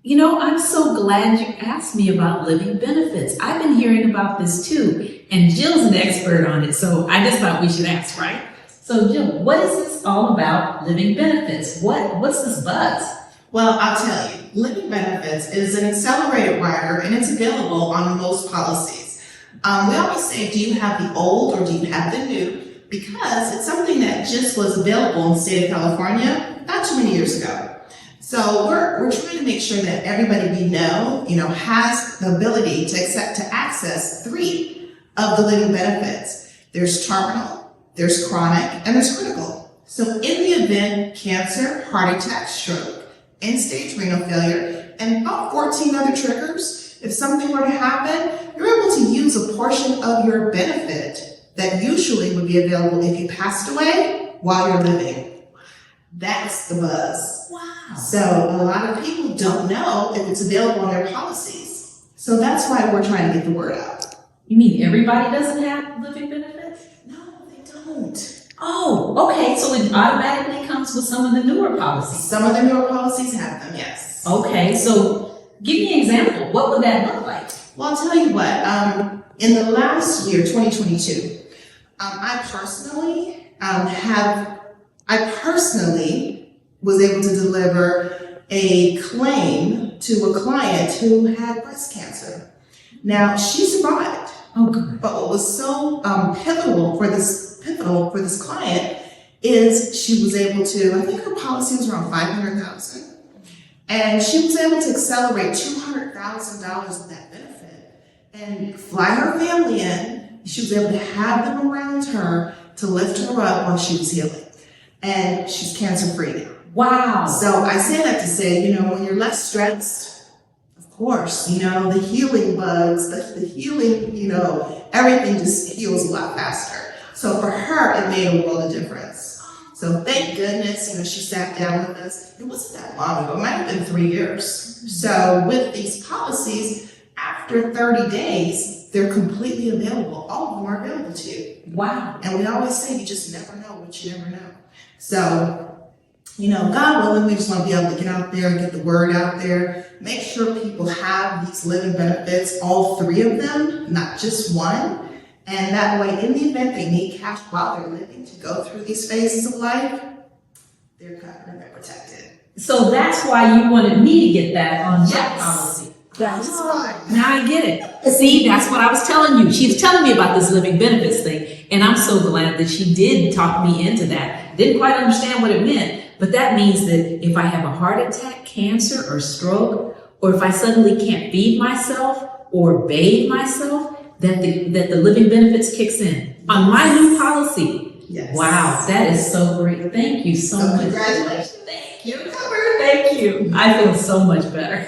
I'm so glad you asked me about living benefits. I've been hearing about this too, and Jill's an expert on it, so I just thought we should ask, right? So Jill, what is this all about, living benefits? What's this buzz? Well, I'll tell you, living benefits is an accelerated rider and it's available on most policies. We always say, do you have the old or do you have the new? Because it's something that just was available in the state of California not too many years ago. So we're trying to make sure that everybody we know, has the ability to access 3 of the living benefits. There's terminal, there's chronic, and there's critical. So in the event cancer, heart attack, stroke, end-stage renal failure, and about 14 other triggers, if something were to happen, you're able to use a portion of your benefit that usually would be available if you passed away while you're living. That's the buzz. Wow. So a lot of people don't know if it's available on their policies. So that's why we're trying to get the word out. You mean everybody doesn't have living benefits? No, they don't. Oh, okay, so it automatically comes with some of the newer policies. Some of the newer policies have them, yes. Okay, so give me an example. What would that look like? Well, I'll tell you what, in the last year, 2022, I personally was able to deliver a claim to a client who had breast cancer. Now, she survived. Oh, good. But what was so pivotal for this client is she was able to, I think her policy was around $500,000, and she was able to accelerate $200,000 of that benefit and fly her family in. She was able to have them around her to lift her up while she was healing, and she's cancer-free now. Wow. So I say that to say, when you're less stressed, of course, the healing bugs, the healing, everything just heals a lot faster. So for her, it made a world of difference. So thank goodness, she sat down with us. It wasn't that long ago. It might have been 3 years. So with these policies, after 30 days, they're completely available. All of them are available to you. Wow. And we always say, you just never know what you never know. So, God willing, we just want to be able to get out there and get the word out there. Make sure people have these living benefits, all 3 of them, not just one. And that way, in the event they need cash while they're living to go through these phases of life, they're covered and they're protected. So that's why you wanted me to get that on my Yes. policy. That's right. Now I get it. See, that's what I was telling you. She was telling me about this living benefits thing, and I'm so glad that she did talk me into that. Didn't quite understand what it meant, but that means that if I have a heart attack, cancer, or stroke, or if I suddenly can't feed myself or bathe myself, that the living benefits kicks in on my new policy. Yes. Wow, that is so great. Thank you so much. Congratulations. Thank You're covered. Thank you. I feel so much better.